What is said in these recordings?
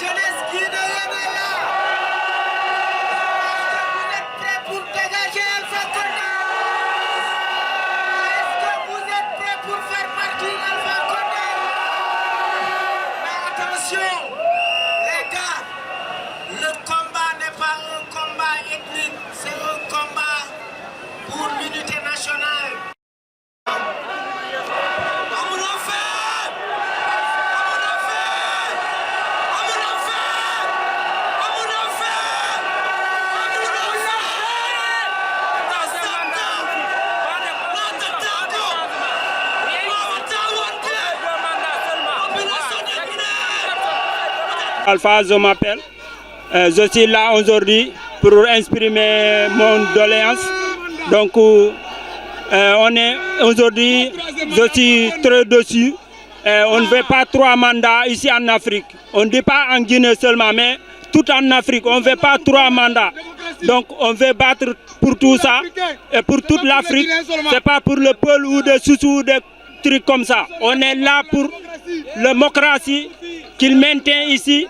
jeunesse guinéenne est là. Est-ce que vous êtes prêts pour dégager Alpha Condé? Est-ce que vous êtes prêts pour faire partie d'Alpha Condé? Mais attention, les gars, le combat n'est pas un combat ethnique, c'est un combat pour l'unité nationale. Alpha, je m'appelle. Je suis là aujourd'hui pour exprimer mon doléance. Donc, on est aujourd'hui, je suis très dessus. On ne veut pas 3 mandats ici en Afrique. On ne dit pas en Guinée seulement, mais tout en Afrique. On ne veut pas 3 mandats. Donc, on veut battre pour tout ça et pour toute l'Afrique. Ce n'est pas pour le peuple ou des sous ou des trucs comme ça. On est là pour la démocratie qu'il maintient ici.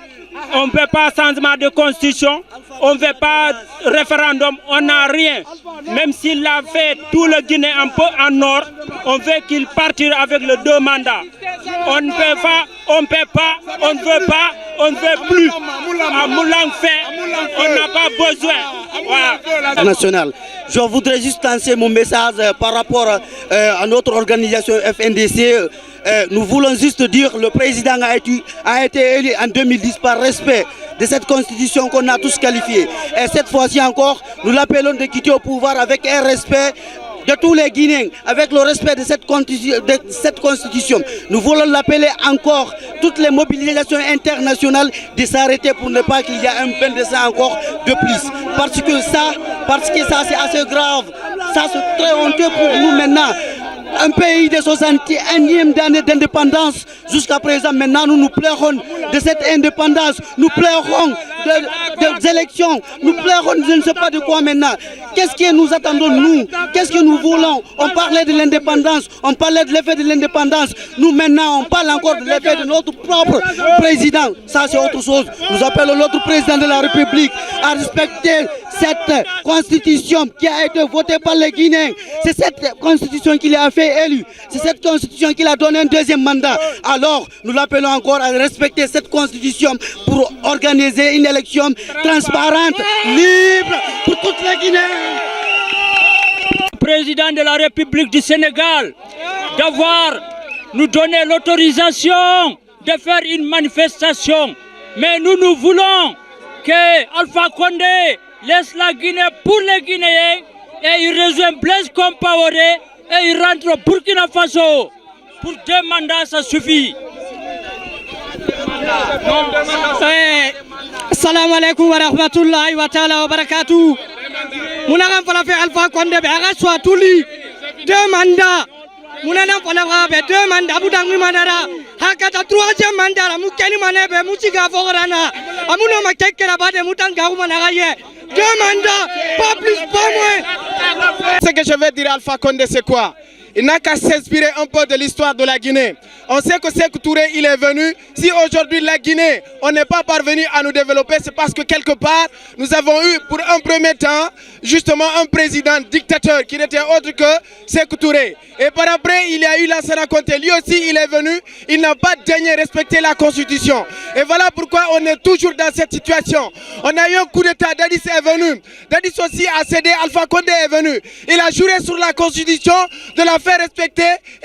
On ne veut pas changement de constitution, on ne veut pas référendum, on n'a rien. Même s'il a fait tout le Guinée un peu en or, on veut qu'il partire avec les 2 mandats. On ne peut pas, on ne peut pas, on ne veut pas, on ne veut plus. À Moulang fait, on n'a pas besoin. Voilà. National. Je voudrais juste lancer mon message par rapport à notre organisation FNDC. Nous voulons juste dire que le président a été élu en 2010 par respect de cette constitution qu'on a tous qualifiée. Et cette fois-ci encore, nous l'appelons de quitter au pouvoir avec un respect de tous les Guinéens, avec le respect de cette constitution. Nous voulons l'appeler encore, toutes les mobilisations internationales, de s'arrêter pour ne pas qu'il y ait un bain de sang encore de plus. Parce que ça c'est assez grave, ça c'est très honteux pour nous maintenant. Un pays de 61e année d'indépendance, jusqu'à présent, maintenant, nous pleurons de cette indépendance, nous pleurons des élections, nous pleurons de je ne sais pas de quoi maintenant. Qu'est-ce que nous attendons, nous? Qu'est-ce que nous voulons? On parlait de l'indépendance, on parlait de l'effet de l'indépendance. Nous, maintenant, on parle encore de l'effet de notre propre président. Ça, c'est autre chose. Nous appelons notre président de la République à respecter cette constitution qui a été votée par les Guinéens. C'est cette constitution qui l'a fait élu. C'est cette constitution qui l'a donné un 2e mandat. Alors, nous l'appelons encore à respecter cette constitution pour organiser une élection transparente, libre pour toutes les Guinéens. Président de la République du Sénégal, d'avoir nous donné l'autorisation de faire une manifestation. Mais nous voulons que Alpha Condé laisse la Guinée pour les Guinéens et il rejoint Blaise Compaoré et il rentre au Burkina Faso. Pour 2 mandats, ça suffit. Assalamu alaikum wa rahmatullahi wa ta'ala wa barakatuh. Mounagam fala fait Alpha Condé be aga soit tuli 2 mandats. Mounanam fala be 2 mandats budang manara. Hakata 3e mandat la mukeni manebe musiga fogorana. Amuno makekera bade mutanga umanaye. 2 mandats, pas plus, pas moins. Ce que je vais dire à Alpha Condé, c'est quoi? Il n'a qu'à s'inspirer un peu de l'histoire de la Guinée. On sait que Sékou Touré, il est venu. Si aujourd'hui la Guinée, on n'est pas parvenu à nous développer, c'est parce que quelque part, nous avons eu pour un premier temps, justement un président dictateur qui n'était autre que Sékou Touré. Et par après, il y a eu Lansana Conté. Lui aussi, il est venu. Il n'a pas daigné respecter la Constitution. Et voilà pourquoi on est toujours dans cette situation. On a eu un coup d'État. Dadis est venu. Dadis aussi a cédé. Alpha Condé est venu. Il a juré sur la Constitution de la faire respecter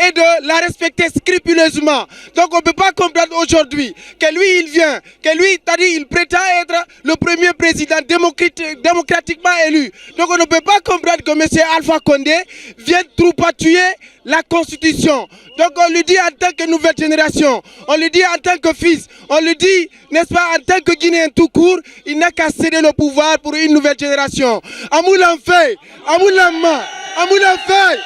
et de la respecter scrupuleusement. Donc on ne peut pas comprendre aujourd'hui que lui il vient, que lui il prétend être le premier président démocratiquement élu. Donc on ne peut pas comprendre que M. Alpha Condé vient troupatuer la Constitution. Donc on lui dit en tant que nouvelle génération, on lui dit en tant que fils, on lui dit, n'est-ce pas, en tant que Guinéen tout court, il n'a qu'à céder le pouvoir pour une nouvelle génération. Amoulan fait, Amoulan fait.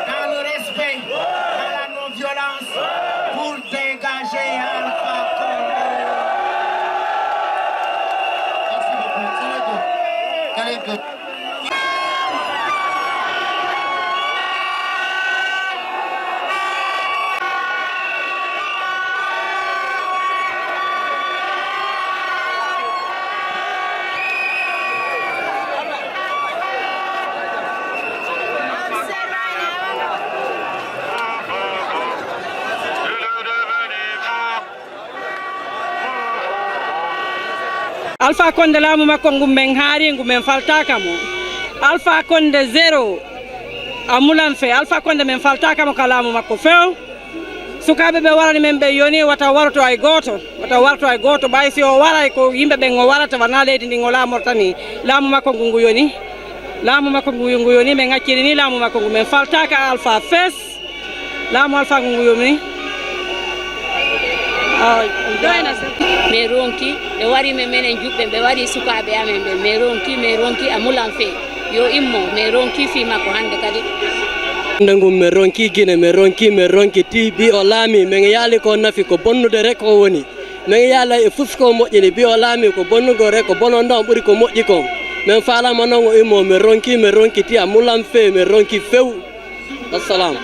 Dans le respect, dans la non-violence, pour dégager moins de... Alpha Condé laamu makko ngummen haari ngummen faltaka mo Alpha Condé 0 amulan fe Alpha Condé men faltaka mo ka laamu makko few sukaɓe ɓe warani men ɓe yoni wata warto ay goto ɓay si o waray ko yimɓe ɓen o warata wana leydi ndin o laamortani laamu makko ngu yoni ɓe ŋacciri ni laamu makko ngu men faltaka Alpha fes laamu Alpha ngu yoni mais ronki ɓe wari men menen juɓɓe ɓe wari sukaɓe amen ɓe mais ronki amulan fe yo immo mais ronki fi makko hande kadi ndengum mi ronki Guinée mi ronki ti o laami min yaali ko nafi ko bonnude rek o woni min yaala e fof ko moƴƴini bi o laami ko bonnugo rek ko bonon ɗon ɓuri ko moƴƴi kon min falama noon o immo mi ronki ti amulan fe mi ronki few assalamu.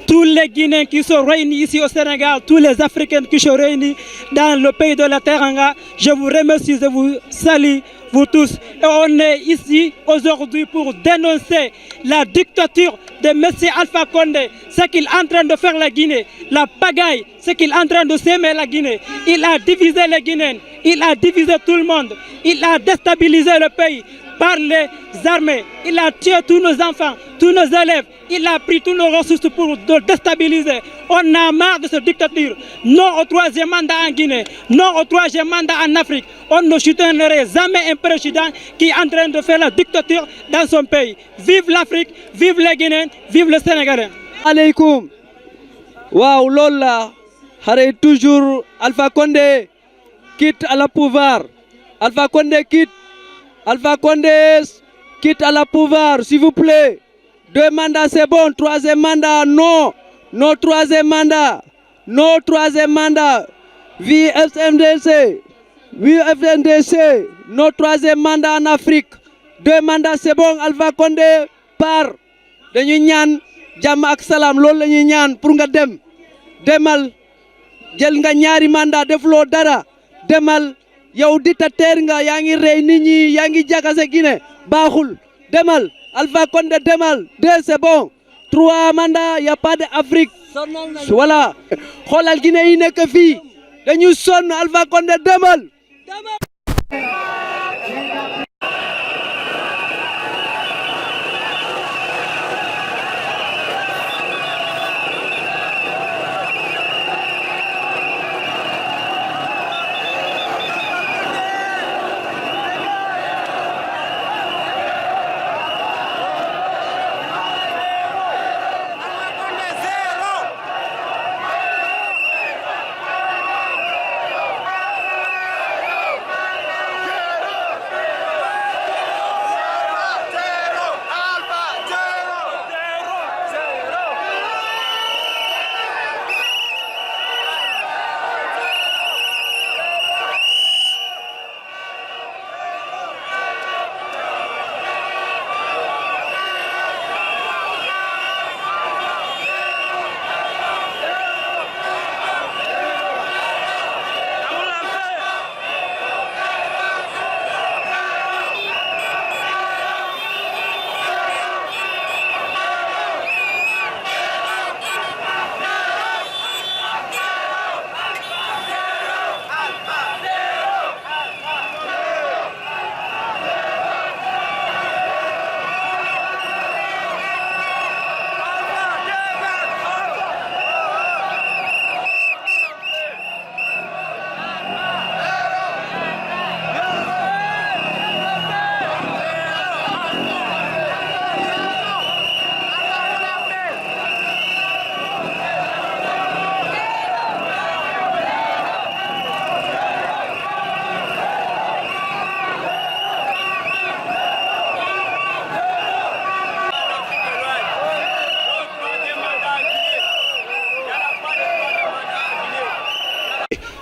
Tous les Guinéens qui sont réunis ici au Sénégal, tous les Africains qui sont réunis dans le pays de la Teranga, je vous remercie, je vous salue, vous tous. Et on est ici aujourd'hui pour dénoncer la dictature de M. Alpha Condé, ce qu'il est en train de faire la Guinée, la pagaille, ce qu'il est en train de s'aimer la Guinée. Il a divisé les Guinéens, il a divisé tout le monde, il a déstabilisé le pays par les armées, il a tué tous nos enfants, tous nos élèves, il a pris tous nos ressources pour nous déstabiliser. On a marre de cette dictature. Non au troisième mandat en Guinée, non au troisième mandat en Afrique. On ne soutiendrait jamais un président qui est en train de faire la dictature dans son pays. Vive l'Afrique, vive les Guinéens, vive le Sénégalais. Alaikum. Waouh, Lola, toujours Alpha Condé quitte à la pouvoir. Alpha Condé quitte. Alpha Condé quitte à la pouvoir, s'il vous plaît. 2 mandats c'est bon, 3e mandat non. Non 3e mandat. Non 3e mandat. Vive FNDC. Vive FNDC. Non 3e mandat en Afrique. 2 mandats c'est bon, Alpha Condé part. Dañuy ñaan jàmm ak salaam loolu la ñuy ñaan pour nga demal jël nga ñaari mandat defloo dara demal. yow dictateur nga yaa ngi rey nit ñi yaa ngi jagase Guinée baaxul demal Alpha Condé demal 2 c'est bon 3 mandats y a pas d'Afrique voilà xoolal Guinée yi nekk fii dañu sonn Alpha Condé demal.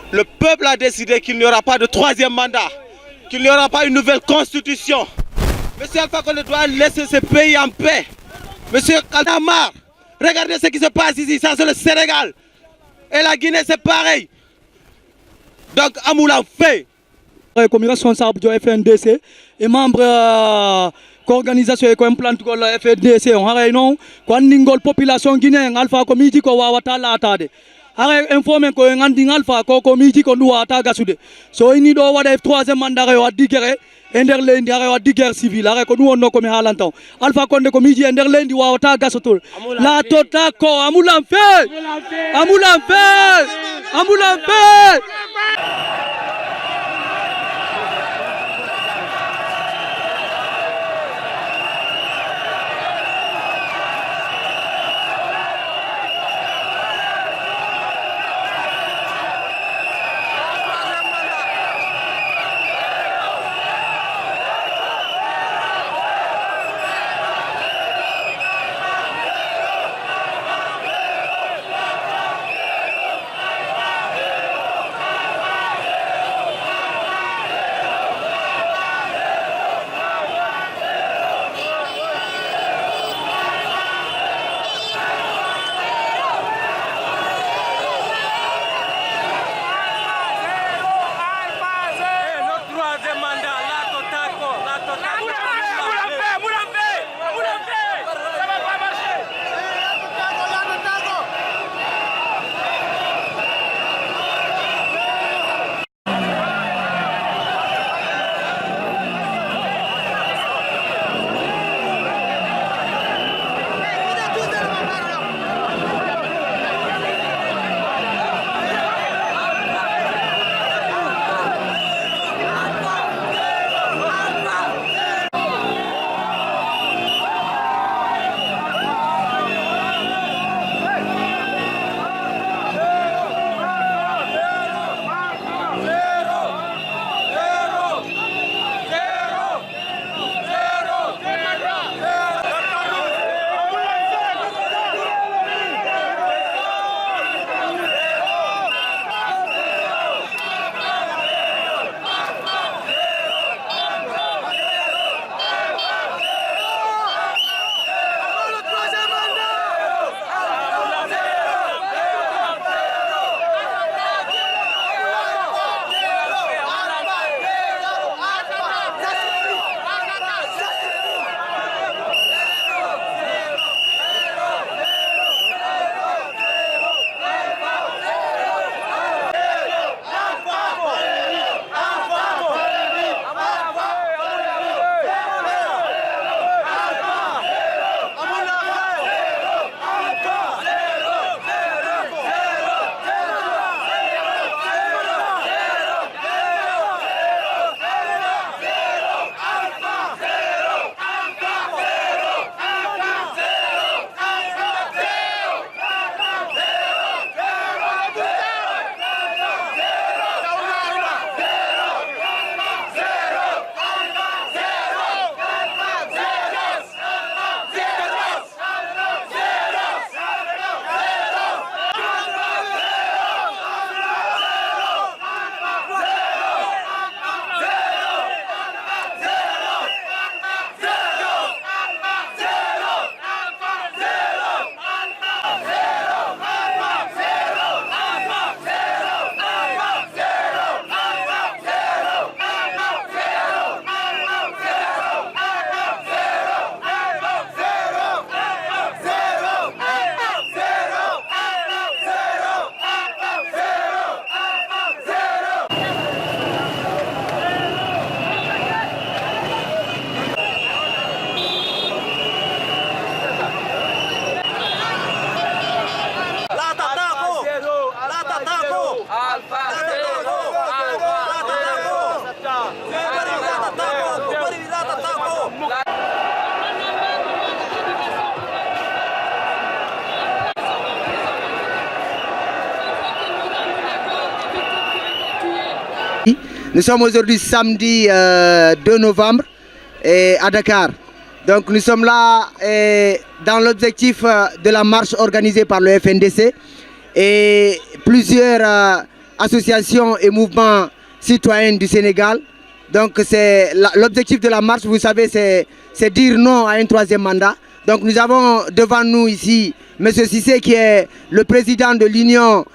Le peuple a décidé qu'il n'y aura pas de 3e mandat, qu'il n'y aura pas une nouvelle constitution. Monsieur Alpha Condé doit laisser ce pays en paix. Monsieur Kadamar, regardez ce qui se passe ici, ça c'est le Sénégal. Et la Guinée c'est pareil. Donc Amoula fait. Comme responsable du FNDC et membre organisation ko implante ko la FNDC on haray non ko ningol population guinéen Alpha ko miji ko wawata latade haray informer ko ngandi Alpha ko miji ko duwata gasude so ini do wada troisième mandat yo digere ender lendi haray wa digere civil haray ko du wonno ko mi halantaw Alpha Condé ko miji ender lendi wawata gasotol la tota ko amulan fe amulan fe Nous sommes aujourd'hui samedi 2 novembre à Dakar. Donc nous sommes là dans l'objectif de la marche organisée par le FNDC et plusieurs associations et mouvements citoyens du Sénégal Donc l'objectif de la marche, vous savez, c'est dire non à un troisième mandat. Donc nous avons devant nous ici M. Cissé qui est le président de l'Union.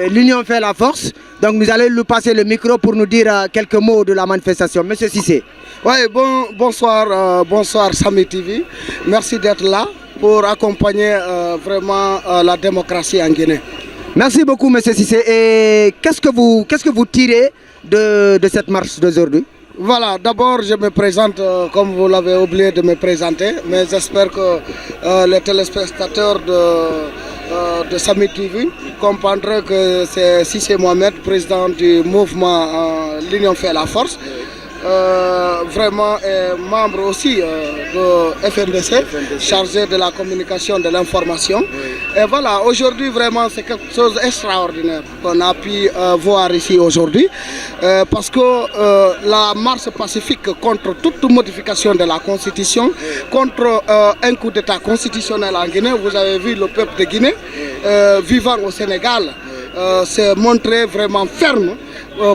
L'Union fait la force. Donc nous allons lui passer le micro pour nous dire quelques mots de la manifestation. Monsieur Cissé. Oui, bonsoir Sami TV. Merci d'être là pour accompagner vraiment la démocratie en Guinée. Merci beaucoup Monsieur Cissé. Et qu'est-ce que vous tirez de cette marche d'aujourd'hui? Voilà, d'abord je me présente comme vous l'avez oublié de me présenter, mais j'espère que les téléspectateurs de Sami TV comprendront que c'est Cissé Mohamed, président du mouvement L'Union fait la force. Vraiment membre aussi de FNDC, chargé de la communication, de l'information. Et voilà, aujourd'hui vraiment c'est quelque chose d'extraordinaire qu'on a pu voir ici aujourd'hui, parce que la marche pacifique contre toute modification de la Constitution, contre un coup d'État constitutionnel en Guinée, vous avez vu le peuple de Guinée vivant au Sénégal s'est montré vraiment ferme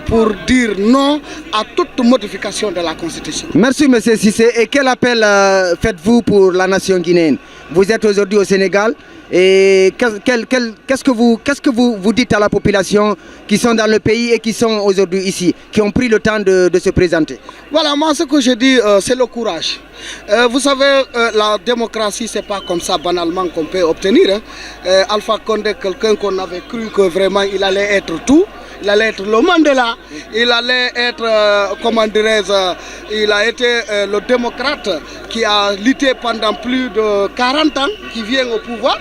pour dire non à toute modification de la Constitution. Merci M. Cissé. Et quel appel faites-vous pour la nation guinéenne? Vous êtes aujourd'hui au Sénégal et qu'est-ce que vous dites à la population qui sont dans le pays et qui sont aujourd'hui ici, qui ont pris le temps de se présenter? Voilà, moi ce que je dis, c'est le courage. Vous savez, la démocratie, c'est pas comme ça banalement qu'on peut obtenir. Alpha Condé, quelqu'un qu'on avait cru que vraiment il allait être tout. Il allait être le Mandela, il allait être, comment dirais-je, il a été le démocrate qui a lutté pendant plus de 40 ans, qui vient au pouvoir.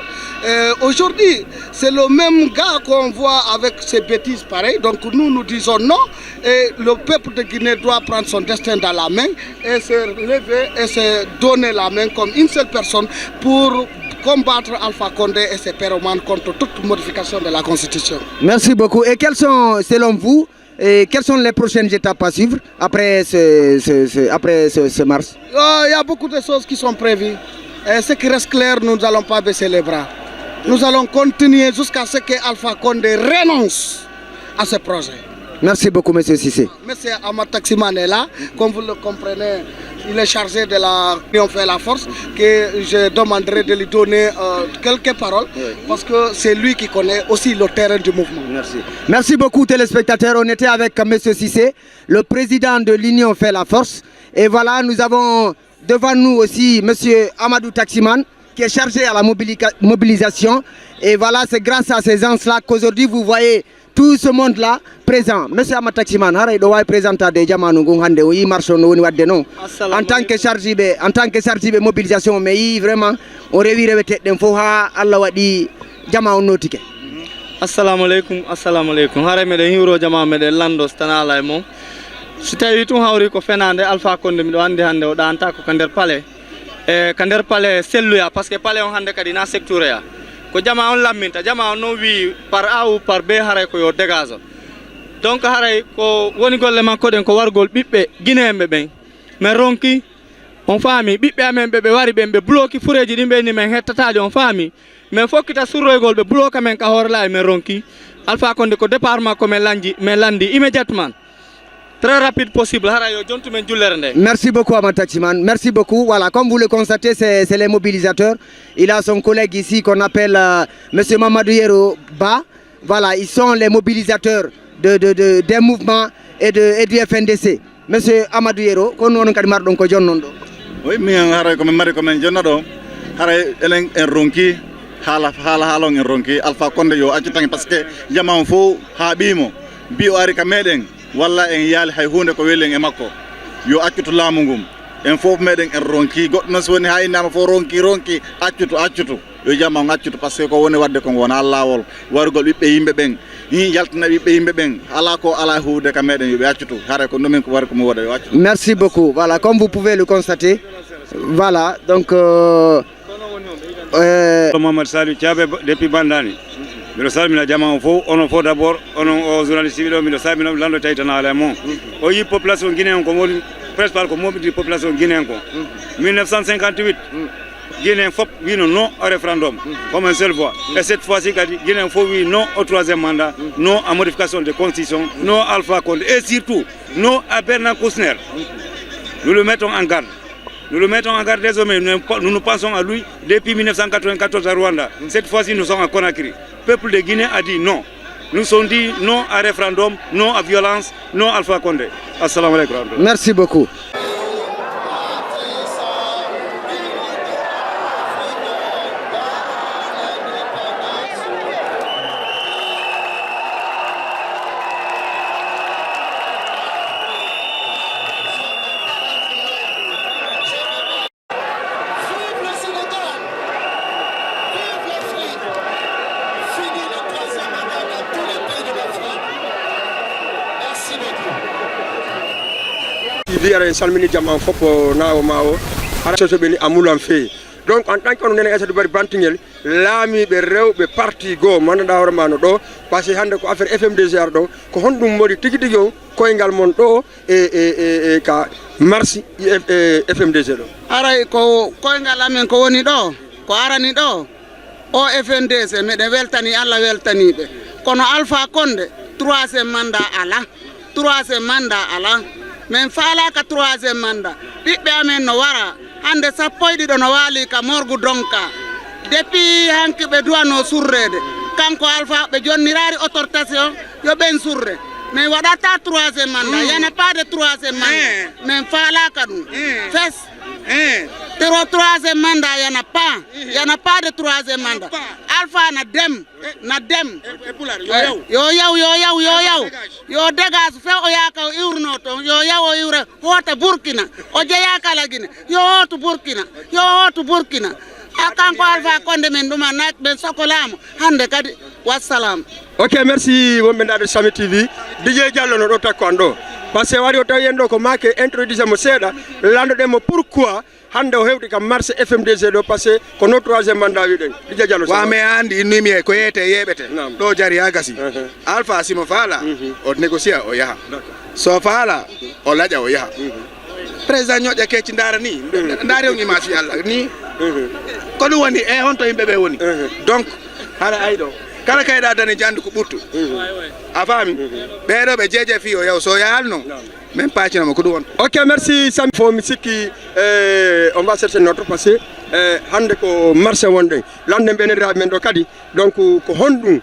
Aujourd'hui, c'est le même gars qu'on voit avec ces bêtises pareilles. Donc nous disons non et le peuple de Guinée doit prendre son destin dans la main et se lever et se donner la main comme une seule personne pour combattre Alpha Condé et ses pyromanes contre toute modification de la Constitution. Merci beaucoup. Et quelles sont, selon vous, quelles sont les prochaines étapes à suivre après ce marche? Il y a beaucoup de choses qui sont prévues. Et ce qui reste clair, nous n'allons pas baisser les bras. Nous allons continuer jusqu'à ce que Alpha Condé renonce à ce projet. Merci beaucoup, M. Cissé. M. Ahmad Taximan est là, comme vous le comprenez. Il est chargé de la L'Union fait la force, que je demanderai de lui donner quelques paroles, parce que c'est lui qui connaît aussi le terrain du mouvement. Merci. Merci beaucoup téléspectateurs. On était avec M. Cissé, le président de l'Union fait la force. Et voilà, nous avons devant nous aussi M. Amadou Taximan, qui est chargé à la mobilisation. Et voilà, c'est grâce à ces gens-là qu'aujourd'hui vous voyez tout ce monde-là présent. Monsieur Amadou Taximan, haray do way présenter de jamanu gon hande o yi marche no woni wadde non. En tant que chargé de mobilisation mais yi vraiment o rewi rewete den fo ha Allah wadi jama on notike. Assalamu alaikum haray meden hiwro jama meden lando stanala e mom. Si tawi tun hawri ko fenande Alpha Condé mi do andi hande o danta ko kander palais e kander palais selluya parce que palais on hande kadi na secteur ya ko jama on lamminta jama on no wi par A ou par B haray ko yo dégage. Donc haray ko woni golle makko den ko wargol bibbe guinéembe ben mais ronki on faami bibbe amen be wari ben be bloki fureji dimbe ni men hettataade on faami mais fokkita surroygol be bloka men ka horla men ronki Alpha Condé ko département ko men landi immédiatement. Très rapide possible. Merci beaucoup Amadou Taximan. Merci beaucoup. Voilà, comme vous le constatez, c'est les mobilisateurs. Il a son collègue ici qu'on appelle M. Mamadou Yero Ba. Voilà, ils sont les mobilisateurs des mouvements et du FNDC. M. Amadou Yero, qu'on a dit marron ko jonnondo. Oui, mais haray ko mari ko men jonnado. Haray elen en ronki hala en ronki Alpha Condé yo accitan parce que jama fo habimo bi o ari ka meden. Walla en yaali hay hunde ko welen e makko yo accutu laamu ngum en fof meɗen en ronki goɗɗo noon so woni ha innama fof ronki accutu yo jamma on accutu par ce que ko woni wadde ko wona lawol wargol ɓiɓɓe yimɓe ɓen yaltina ɓiɓɓe yimɓe ɓen ala ko ala huude ka meɗen yoɓe accutu haray ko ɗumen ko wari ko mo waɗa yo accutu. Merci beaucoup. Voilà, comme vous pouvez le constater, voilà donc Mohamed Salou Thiabe depuis Bandani. Mino salmina jama on fof onon fof d'abord onon o journaliste wiɗo mino salmina lando tawitana ala mon o yi population guinéen ko woni principal ko moɓidi population guinéen ko 1958 Guinée faut oui non au référendum comme une seule voix. Et cette fois-ci Guinée faut oui non au troisième mandat, non à modification de constitution, non à Alpha Condé et surtout non à Bernard Kouchner. Nous le mettons en garde. Nous le mettons en garde désormais. Nous pensons à lui depuis 1994 à Rwanda. Cette fois-ci, nous sommes à Conakry. Le peuple de Guinée a dit non. Nous sommes dit non à référendum, non à violence, non à Alpha Condé. Assalamu alaikum. Merci beaucoup. salmini jama fopo nawo mawo ara so beni amulan fe donc en tant que on nene bari bantingel laami be rewbe parti go manada hormano do parce que hande ko affaire FMDG do ko hondum modi tigi tigi koyngal mon do e ka marsi FMDG do aray ko koyngal amen ko woni do ko arani do o FMDG meden weltani Allah weltani be kono Alpha Condé troisième mandat ala men faala ka troisième mandat ɓiɓɓe amen no wara hande sappo e ɗiɗo no waali ka morgu donka depuis hanki ɓe duwano surrede kanko Alpha ɓe jonnirari autorisation yo ɓen surre mais waɗata troisième mandat yana pas de troisième mandat men faalaka ɗum fes troisième mandat yana pas de troisième mandat Alpha na dem yo yaw yo dégage fe o yaka o iwrno to yo yaw o iwra hoota Burkina o jeeya kala Guinée yo hootu Burkina kanko Alpha Condé men ɗuma nak ɓen sokolamo hande kadi wassalam. Ok, merci wonɓe ndade Sami TV DJ Diallo no ɗo takko an ɗo par ce que wari o tawi en ɗo ko make introduise mo seeɗa landoɗemo pourquoi hande o hewti kam marché FMDG ɗo par ce que ko no troisième mandat wiɗen DJ Diallo wa me andi innimi e ko yeyete yeɓete ɗo jari ha gasi Alpha simo faala o négocie o yaha so faala o laƴa o yaha président ñoƴƴa kecci daara ni daari on image fi Allah ni ko ɗum woni e honto yimɓe ɓe woni donc hara ay ɗo kala kayɗa dani jandi ko ɓurtu a faami ɓeɗo ɓe jeeje fi o yaw so yahal non même pacinamo ko ɗum won. Ok, merci Sami fo mi sikki on va chercher notre passé hande ko marché wonɗen landen ɓenediraɓe men ɗo kadi donc ko honɗum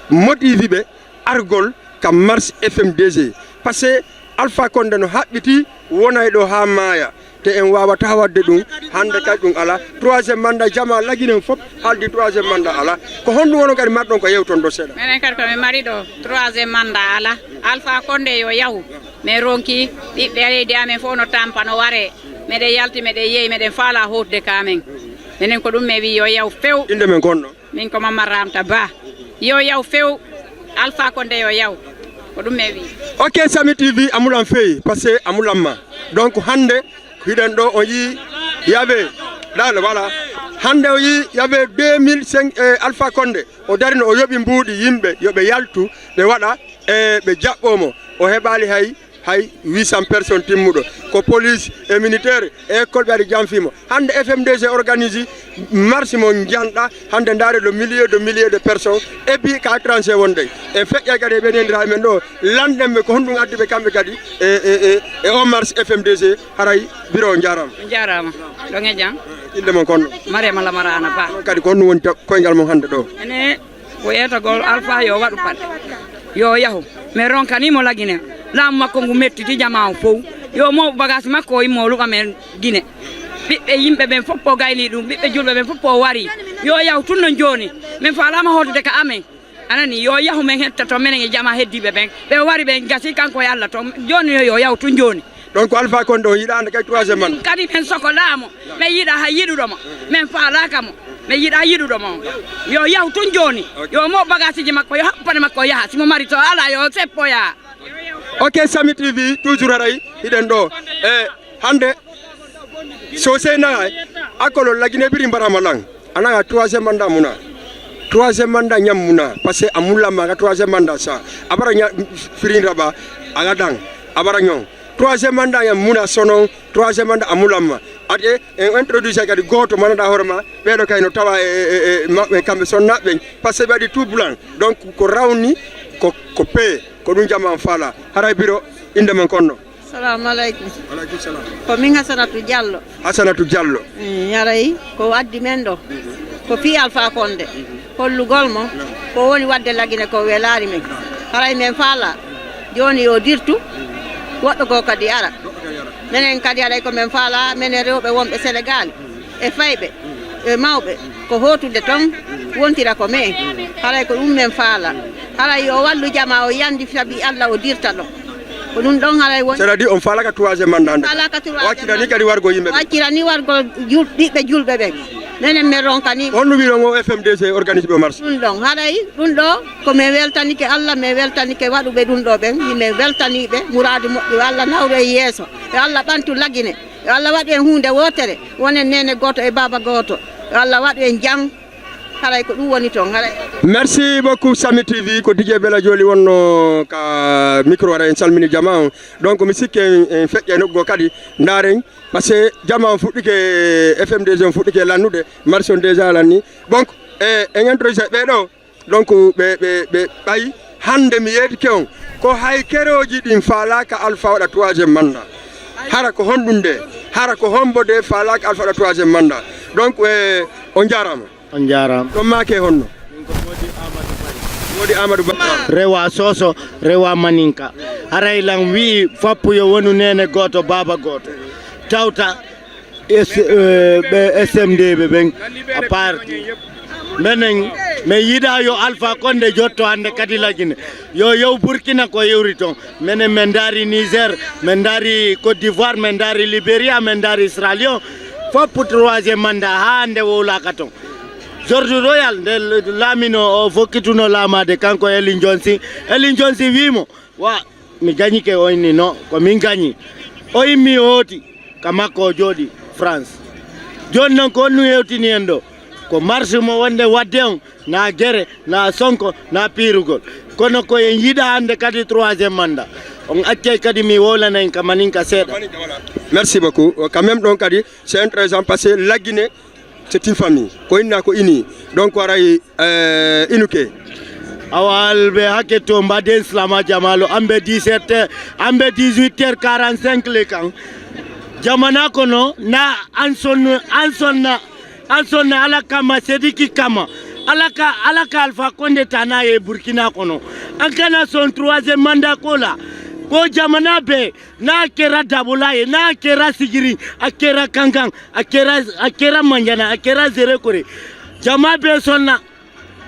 motivi ɓe argol kam marché FMDG par ce que Alpha Condé no haɓɓiti wonay ɗo ha maaya te en wawata wadde ɗum hande kadi ɗum ala troisième mandat jama laginen foof haldi troisième mandat ala ko honɗum wono kadi marɗon ko yewton ɗo seeɗa minen kadi komi mari ɗo troisième mandat ala Alpha Condé yo yahu min ronki ɓiɓɓe leydi amen fof no tampa no ware meɗen yalti meɗen yeeyi meɗen faala hotde kamen minen ko ɗum mi wi yo yahu few inde men gonɗo min ko Mama Ramta Ba yo yahu few Alpha Condé yo yahu ko ɗum mi wi. Ok, Sami TV amulan feeyi par ce que amulanma donc hande hiɗen ɗo o yi yabe dal voilà hande o yi yabe 2005 Alpha Condé o darino o yoɓi mbuuɗi yimɓe yoɓe yaltu ɓe waɗa ɓe jaɓɓomo o heɓali hay 800 personnes timmuɗo ko police et militaire et école ɓe ari janfimo hande FMDG organise marche mo janɗa hande ndaare le milliers de personnes et puis ka tranché wonde e feƴƴa kadi e ɓenendiraɓe men ɗo lanɗenɓe ko honɗum addiɓe kamɓe kadi e o marche FMDG haray bureau jarama ɗon e jam inde mon konno Mariama Lamarana Ba kadi ko honɗum woni koyngal mon hande ɗo ene ko yetagol Alpha yo waɗu paɗe yo yahu mais ronkanimo lagine laamu makko ngu mettiti jama o fof yo mo bagage makko o yimmo luɓa men Guinée ɓiɓɓe yimɓe ɓen fof po gayli ɗum ɓiɓɓe julɓe ɓen fof po wari yo yahu tun no joni min falama hotude ka amen anani yo yahu men hettato minen e jama heddiɓe ɓen ɓe wari ɓe gasi kanko e Allah to joni yo yahu tun joni donc Alpha Condé o yiɗande kay troisième man kadi men sokolamo min yiiɗa ha yiɗuɗomo min faalakamo min yiiɗa yiɗuɗomo yo yahu tun joni yo mo bagage ji makko yo haɓɓane makko yaha simo mari to ala yo seppoya. Ok, Sami TV toujours haray hiɗen ɗo hande so seynaga akolo lagine ɓiri mbarama lang anaga troisième mandat ñam muna par ce que a mullamaga troisième mandat sa abara firinraɓa aga dang abara ñong troisième mandat ñam muna sonon troisième mandat a mulamma ade en introduce kadi goto manada horma beedo kayno tawa mabbe kambe sonnabe parce que badi tout blanc donc ko rawni ko pe ko dum jama fala haray biro inde man konno. Assalamu alaikum. Alaikum salam. Ko min Hasanatu Diallo. Hasanatu Diallo. Yaray ko waddi men do ko fi Alpha Condé hollugol mo ko woni wadde lagine ko welari men haray men fala joni yo dirtu waddo ko kadi ara menen kadi ara ko men fala menen rewbe wonbe Sénégal e faybe e mawbe ko hotude ton wontira ko men haray ko dum men fala haray yo wallu jama o yandi sabi Allah o dirta do ko dum don haray won c'est-à-dire on fala ka 3e mandat wakirani kadi wargo yimbe wakirani wargo julbe julbe be nenen me ronkani on wi ngo FMDC organisé be marche dum don haray dum do ko me weltani ke Allah me weltani ke wadube dum do ben me weltani be muradu mo Allah nawre yeso e Allah bantu lagine e Allah wadi en hunde wotere wonen nene goto e baba goto e Allah wadi en jang haray ko dum woni ton haray. Merci beaucoup Sami TV ko DJ Bella Joli wonno ka micro ara en salmini jama donc mi sikke en feƴƴe no go kadi ndaren parce que jama fuɗɗike FMDG fuɗɗike lannude marche on déjà lanni donc en introduce ɓe ɗo donc ɓe ɓayi hande mi yeetike on ko hay keroji ɗin falaka Alpha waɗa 3e mandat hara ko honɗum de hara ko hombode falaka Alpha waɗa 3e mandat donc on jarama on jarama ɗon make honno modi Amadou Ba rewa soso rewa maninka haray lan wi foppu yo wonu nene goto baba goto tawta SMD be ben a parti menen me yida yo Alpha Condé jotto hande kadi lagine yo Burkina ko yewri ton menen men dari Niger men dari Côte d'Ivoire men dari Libéria men dari Sierra Leone foppu 3e mandat hande wolaka ton George Royal de lamino o fokkituno lamade kanko Elin Johnson wimo wa mi gagni ke oyni no ko min gagni o yimmi hoti kamako jodi France joni non ko nu yewtini en do ko marche mo wonde wadde on na gere na sonko na pirugol kono ko en yida hande kadi 3e mandat on acce kadi mi wolana en kamaninka seeda. Merci beaucoup quand même donc kadi c'est intéressant parce que la Guinée c'est une famille ko inna ko ini donc waray inuke awal be haketo mbaden slama jamalo ambe 18h45 le kan jamana kono na ansonna alaka Sediki Kama alaka Alpha Condé tana e Burkina kono ankana son 3e mandat kola ko jamana be na kera dabulaye na kera sigiri akera kankan akera manjana akera zere kore jama be sonna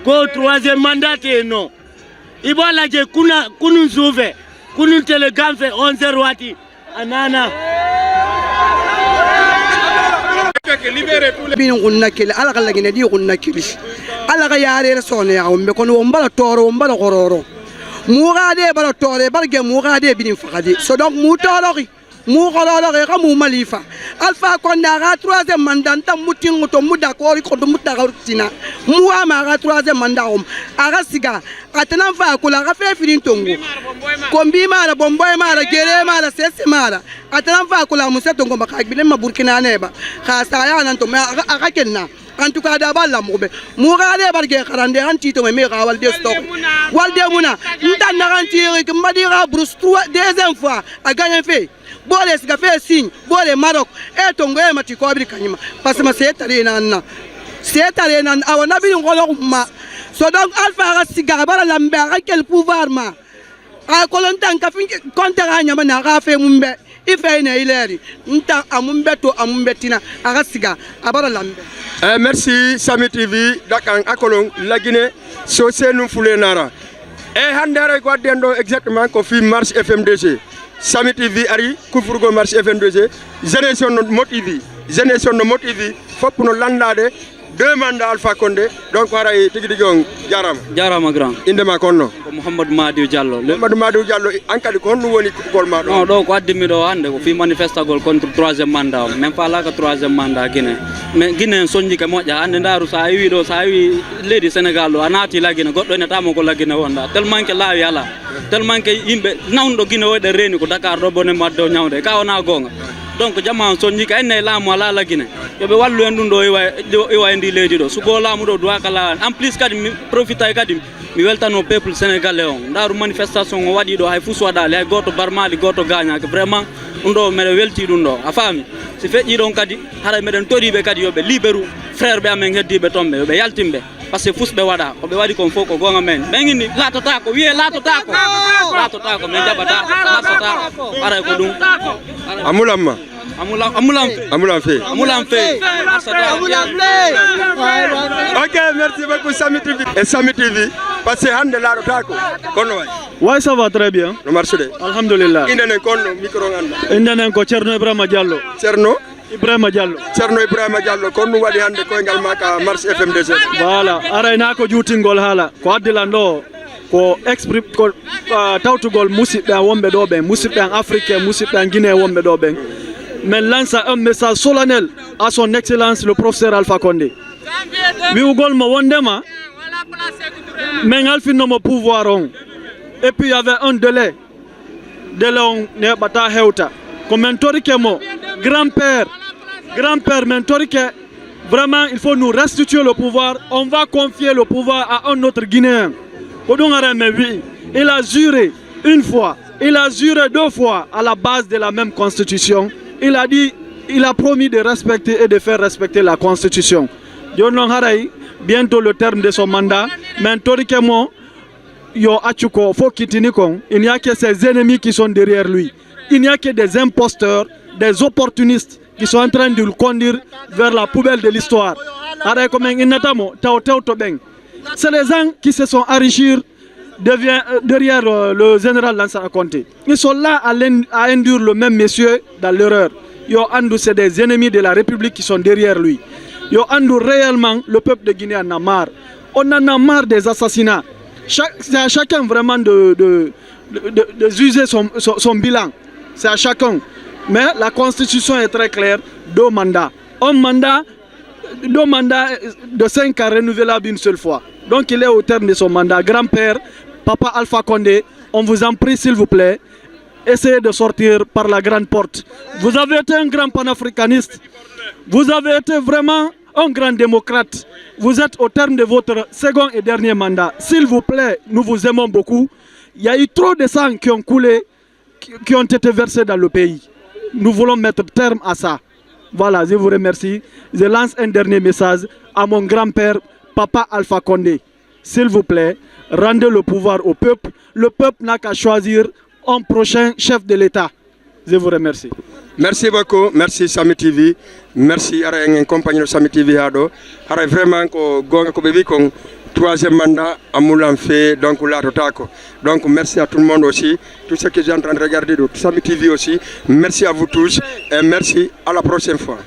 ko 3e mandat no ibola je kunun suve kunun telegamfe 11 wati anana bin gunna kele ala kala gine di gunna kili ala ga yare sone ya umbe kono mbala toro mbala gororo mugade bala tore balge mugade bin fakadi so donc mu torori mu gororo ga mu malifa Alpha Condé ga 3e mandat tam mutingo to muda ko ko to muda tina mu ama ga 3e mandat aga siga atana fa kula ga fe filin tongo kombi mara bomboy mara gere mara sese mara atana fa kula museto ngomba ka bilen ma Burkina neba kha saya nan to aga kenna en tout cas d'abord la moube mourade barge karande anti to me ga walde stock walde muna nta narantiri que madira Bruce 2e fois a gagné fait bole siga fait signe bole Maroc et tongo e mati ko abri kanyima parce que ma setare nan awona bi ngolo ma so donc Alpha ga siga bara lambe ga quel pouvoir ma a kolontan ka fin kontara nyama na ga fe mumbe ife ina ileri nta amumbeto amumbetina aga siga abara lambe. Merci Sami TV dakan akolon la Guinée so senu fule nara e handere ko dendo exactement ko fi marche FMDC Sami TV ari kufurgo marche FMDC génération no motivi fop no landade 2 mandats Alpha Condé donc waray tigi on jarama grand indema konno ko Mouhamadou Madiou Diallo ankadi ko honno woni gol ma non do ko addimi do hande ko fi manifestagol contre 3e mandat même pas la ka 3e mandat Guinée mais Guinée sonji ke moƴƴa hande ndaru sa wi do sa wi leydi Sénégal do anati la Guinée goddo ne tamo ko la Guinée wonda tellement que laawi ala tellement que yimbe nawndo Guinée wode reni ko Dakar do bone maddo nyawde ka wona gonga donc jama on sonni ka en laamu ala la Guinée yobe wallu en dum do iwa ndi leydi do subo laamu do duwa kala en plus kadi mi profita kadi mi weltano peuple sénégalais on ndaru manifestation o wadi do hay fu soda le goto barmali goto gañaka vraiment undo mede welti dum do a faami si feƴƴi don kadi hara meden toribe kadi yobe liberu frère be amen heddibe tombe yobe yaltimbe parce que fusbe wada ko be wadi kon foko gonga men bengini latata ko wiye latata ko men jabata masata ara ko dum amulamma amulam fe ok merci beaucoup Samy TV et Samy TV parce que hande la rotako kono way ça va très bien no marché de alhamdulillah indene kono micro nganda indene ko Cerno Ibrahima Diallo kono wadi hande koyngal maka marche FMDC voilà arayna ko juutingol hala ko addilando ko exprime ko tawtugol musidɓe an wonɓe ɗo ɓen musidɓe an africain musidɓe an guinéen wonɓe ɗo ɓen mais lance un message solennel à son excellence le professeur Alpha Condé wi'ugol mo wondema men alfinnomo pouvoir on et puis il y avait un délai on neɓata hewta ko men torike mo grand-père men torike vraiment il faut nous restituer le pouvoir on va confier le pouvoir à un autre Guinéen ko ɗum ara men wi il a juré une fois il a juré 2 fois à la base de la même constitution il a dit il a promis de respecter et de faire respecter la constitution jonon haray bientôt le terme de son mandat men torike mo yo accuko fo kitini kon il n'y a que ses ennemis qui sont derrière lui il n'y a que des imposteurs des opportunistes qui sont en train de le conduire vers la poubelle de l'histoire haray ko men innatamo taw to ben c'est les gens qui se sont enrichis derrière le général Lansana Conté. Ils sont là à induire le même monsieur dans l'erreur. Yo Andou, c'est des ennemis de la République qui sont derrière lui. Yo Andou, réellement, le peuple de Guinée en a marre. On en a marre des assassinats. C'est à chacun vraiment de juger son bilan. C'est à chacun. Mais la constitution est très claire. 2 mandats. 2 mandats de 5 ans renouvelables une seule fois. Donc il est au terme de son mandat. Grand-père, Papa Alpha Condé, on vous en prie s'il vous plaît, essayez de sortir par la grande porte. Vous avez été un grand panafricaniste, vous avez été vraiment un grand démocrate. Vous êtes au terme de votre second et dernier mandat. S'il vous plaît, nous vous aimons beaucoup. Il y a eu trop de sang qui ont coulé, qui ont été versés dans le pays. Nous voulons mettre terme à ça. Voilà, je vous remercie. Je lance un dernier message à mon grand-père, Papa Alpha Condé. S'il vous plaît, rendez le pouvoir au peuple. Le peuple n'a qu'à choisir un prochain chef de l'État. Je vous remercie. Merci beaucoup, merci Samy TV, merci à la compagnie de Samy TV. Vraiment, ko 3e mandat à Moulan fait, donc là, donc merci à tout le monde aussi, tous ceux qui sont en train de regarder de Samy TV aussi. Merci à vous tous et merci à la prochaine fois.